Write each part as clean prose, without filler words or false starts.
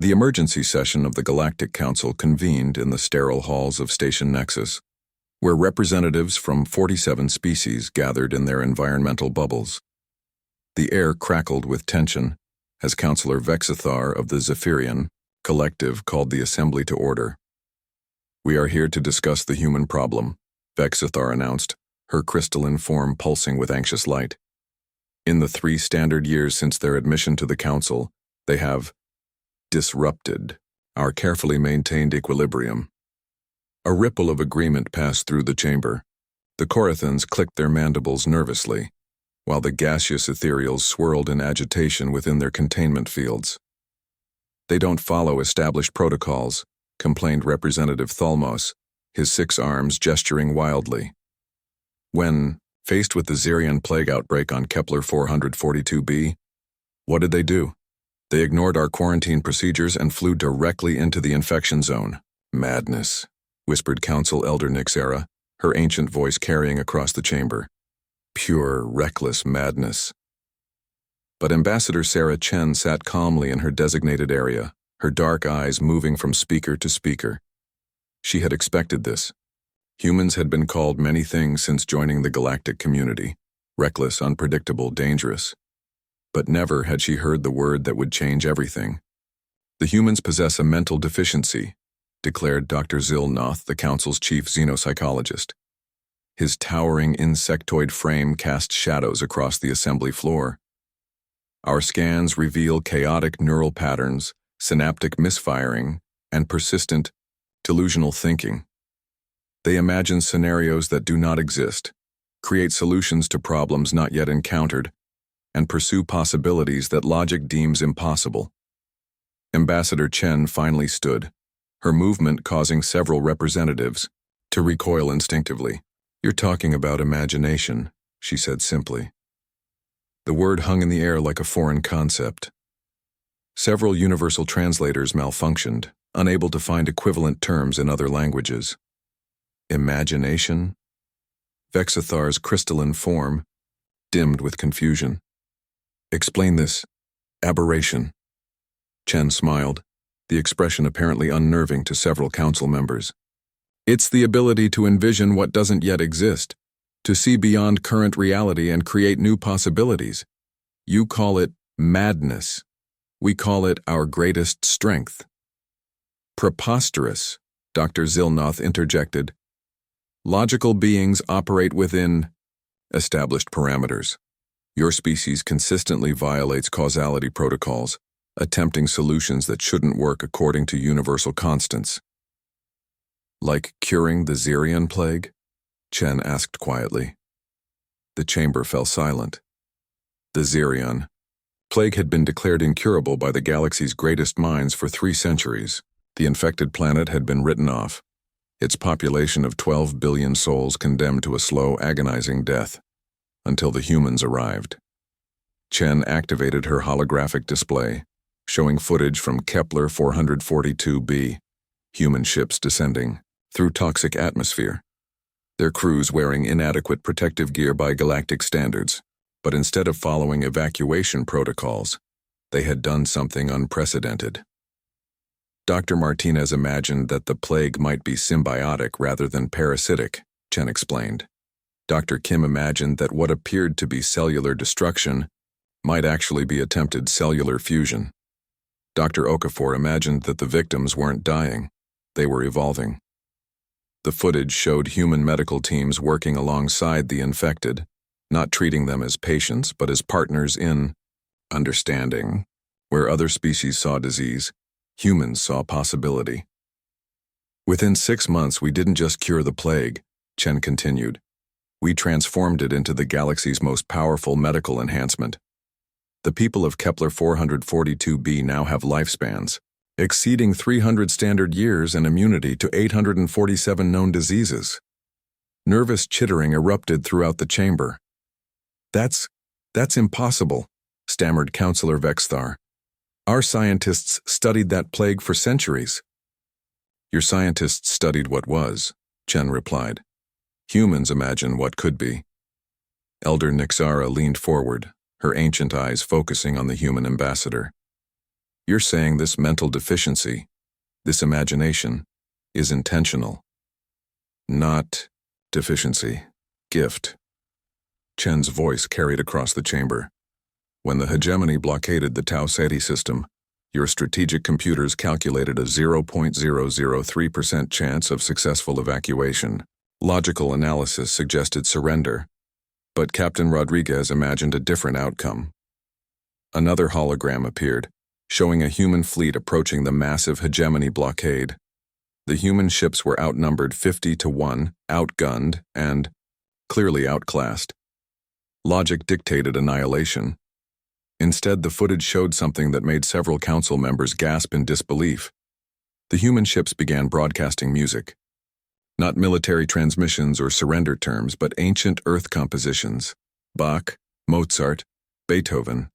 The emergency session of the Galactic Council convened in the sterile halls of Station Nexus, where representatives from 47 species gathered in their environmental bubbles. The air crackled with tension as Councillor Vexithar of the Zephyrian Collective called the assembly to order. "We are here to discuss the human problem," Vexithar announced, her crystalline form pulsing with anxious light. "In the 3 standard years since their admission to the Council, they have disrupted our carefully maintained equilibrium." A ripple of agreement passed through the chamber. The Corathans clicked their mandibles nervously, while the gaseous ethereals swirled in agitation within their containment fields. "They don't follow established protocols," complained Representative Thalmos, his 6 arms gesturing wildly. When, faced with the Xerian plague outbreak on Kepler 442b, what did they do? They ignored our quarantine procedures and flew directly into the infection zone. "Madness," whispered Council Elder Nixera, her ancient voice carrying across the chamber. "Pure, reckless madness." But Ambassador Sarah Chen sat calmly in her designated area, her dark eyes moving from speaker to speaker. She had expected this. Humans had been called many things since joining the galactic community: reckless, unpredictable, dangerous. But never had she heard the word that would change everything. "The humans possess a mental deficiency," declared Dr. Zilnoth, the Council's chief xenopsychologist. His towering insectoid frame cast shadows across the assembly floor. "Our scans reveal chaotic neural patterns, synaptic misfiring, and persistent, delusional thinking. They imagine scenarios that do not exist, create solutions to problems not yet encountered, and pursue possibilities that logic deems impossible." Ambassador Chen finally stood, her movement causing several representatives to recoil instinctively. "You're talking about imagination," she said simply. The word hung in the air like a foreign concept. Several universal translators malfunctioned, unable to find equivalent terms in other languages. Imagination? Vexithar's crystalline form dimmed with confusion. "Explain this aberration." Chen smiled, the expression apparently unnerving to several council members. "It's the ability to envision what doesn't yet exist, to see beyond current reality and create new possibilities. You call it madness. We call it our greatest strength." "Preposterous," Dr. Zilnoth interjected. "Logical beings operate within established parameters. Your species consistently violates causality protocols, attempting solutions that shouldn't work according to universal constants." "Like curing the Xerian plague?" Chen asked quietly. The chamber fell silent. The Xerian plague had been declared incurable by the galaxy's greatest minds for 3 centuries. The infected planet had been written off, its population of 12 billion souls condemned to a slow, agonizing death, until the humans arrived. Chen activated her holographic display, showing footage from Kepler 442b, human ships descending through toxic atmosphere, their crews wearing inadequate protective gear by galactic standards. But instead of following evacuation protocols, they had done something unprecedented. Dr. Martinez imagined that the plague might be symbiotic rather than parasitic, Chen explained. Dr. Kim imagined that what appeared to be cellular destruction might actually be attempted cellular fusion. Dr. Okafor imagined that the victims weren't dying, they were evolving. The footage showed human medical teams working alongside the infected, not treating them as patients but as partners in understanding. Where other species saw disease, humans saw possibility. "Within 6 months, we didn't just cure the plague," Chen continued. "We transformed it into the galaxy's most powerful medical enhancement. The people of Kepler 442b now have lifespans exceeding 300 standard years and immunity to 847 known diseases." Nervous chittering erupted throughout the chamber. That's impossible," stammered Councillor Vexthar. "Our scientists studied that plague for centuries." "Your scientists studied what was," Chen replied. "Humans imagine what could be." Elder Nixara leaned forward, her ancient eyes focusing on the human ambassador. You're saying this mental deficiency, this imagination, is intentional. Not deficiency, gift. Chen's voice carried across the chamber. When the hegemony blockaded the Tau Ceti system, your strategic computers calculated a 0.003% chance of successful evacuation. Logical analysis suggested surrender, but Captain Rodriguez imagined a different outcome. Another hologram appeared, showing a human fleet approaching the massive hegemony blockade. The human ships were outnumbered 50-1, outgunned, and clearly outclassed. Logic dictated annihilation. Instead, the footage showed something that made several council members gasp in disbelief. The human ships began broadcasting music. Not military transmissions or surrender terms, but ancient earth compositions. Bach, Mozart, Beethoven.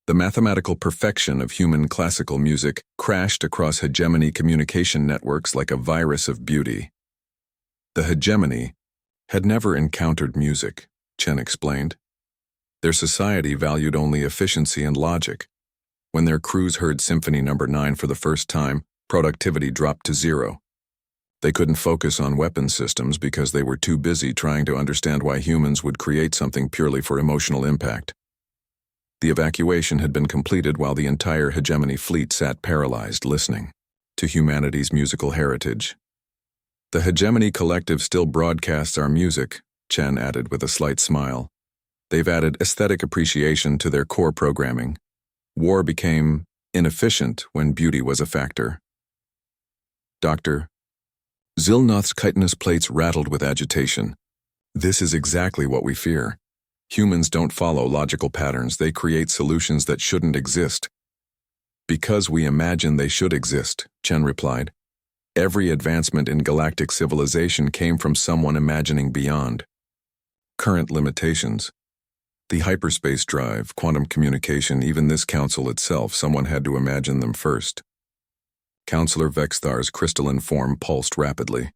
The mathematical perfection of human classical music crashed across hegemony communication networks like a virus of beauty. The hegemony had never encountered music, Chen explained. Their society valued only efficiency and logic. When their crews heard Symphony No. 9 for the first time, productivity dropped to 0. They couldn't focus on weapon systems because they were too busy trying to understand why humans would create something purely for emotional impact. The evacuation had been completed while the entire hegemony fleet sat paralyzed, listening to humanity's musical heritage. The hegemony collective still broadcasts our music, Chen added with a slight smile. They've added aesthetic appreciation to their core programming. War became inefficient when beauty was a factor. Dr. Zilnoth's chitinous plates rattled with agitation. This is exactly what we fear. Humans don't follow logical patterns, they create solutions that shouldn't exist. Because we imagine they should exist, Chen replied. Every advancement in galactic civilization came from someone imagining beyond current limitations. The hyperspace drive, quantum communication, even this council itself, someone had to imagine them first. Councillor Vexthar's crystalline form pulsed rapidly.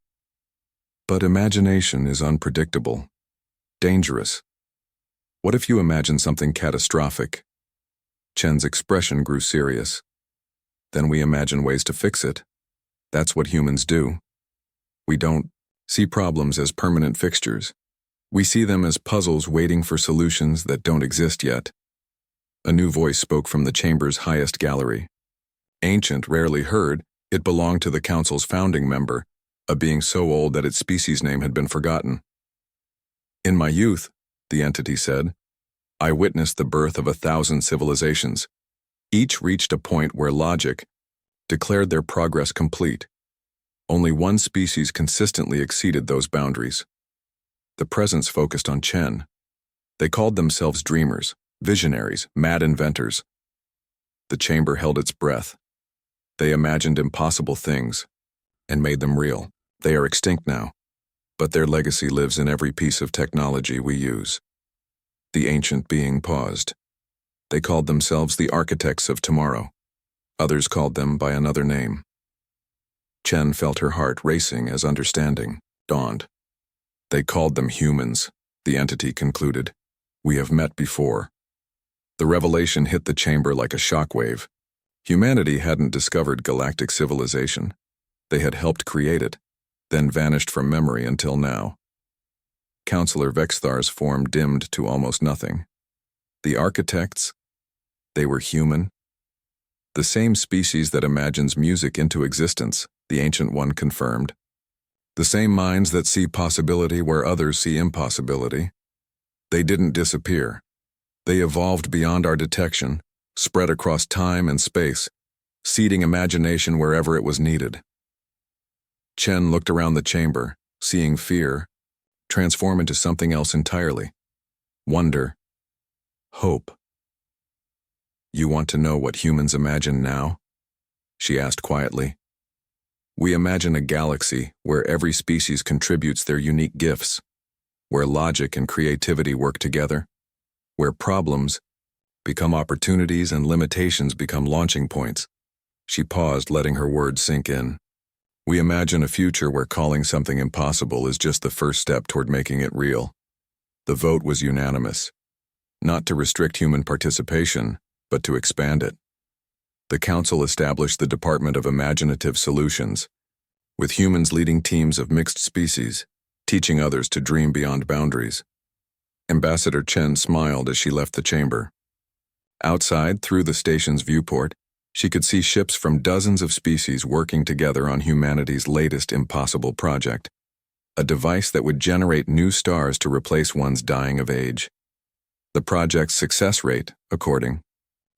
But imagination is unpredictable, dangerous. What if you imagine something catastrophic? Chen's expression grew serious. Then we imagine ways to fix it. That's what humans do. We don't see problems as permanent fixtures. We see them as puzzles waiting for solutions that don't exist yet. A new voice spoke from the chamber's highest gallery. Ancient, rarely heard, it belonged to the council's founding member, a being so old that its species name had been forgotten. In my youth, the entity said, I witnessed the birth of 1,000 civilizations. Each reached a point where logic declared their progress complete. Only one species consistently exceeded those boundaries. The presence focused on Chen. They called themselves dreamers, visionaries, mad inventors. The chamber held its breath. They imagined impossible things and made them real. They are extinct now, but their legacy lives in every piece of technology we use. The ancient being paused. They called themselves the architects of tomorrow. Others called them by another name. Chen felt her heart racing as understanding dawned. They called them humans, the entity concluded. We have met before. The revelation hit the chamber like a shockwave. Humanity hadn't discovered galactic civilization. They had helped create it, then vanished from memory until now. Councillor Vexthar's form dimmed to almost nothing. The architects, they were human. The same species that imagines music into existence, the Ancient One confirmed. The same minds that see possibility where others see impossibility. They didn't disappear. They evolved beyond our detection, spread across time and space, seeding imagination wherever it was needed. Chen looked around the chamber, seeing fear transform into something else entirely. Wonder. Hope. You want to know what humans imagine now? She asked quietly. We imagine a galaxy where every species contributes their unique gifts, where logic and creativity work together, where problems become opportunities and limitations become launching points. She paused, letting her words sink in. We imagine a future where calling something impossible is just the first step toward making it real. The vote was unanimous. Not to restrict human participation, but to expand it. the council established the Department of Imaginative Solutions, with humans leading teams of mixed species, teaching others to dream beyond boundaries. Ambassador Chen smiled as she left the chamber. Outside, through the station's viewport, she could see ships from dozens of species working together on humanity's latest impossible project, a device that would generate new stars to replace ones dying of age. The project's success rate, according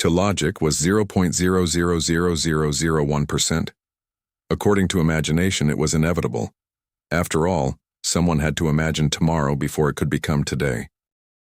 to logic, was 0.000001%. According to imagination, it was inevitable. After all, someone had to imagine tomorrow before it could become today.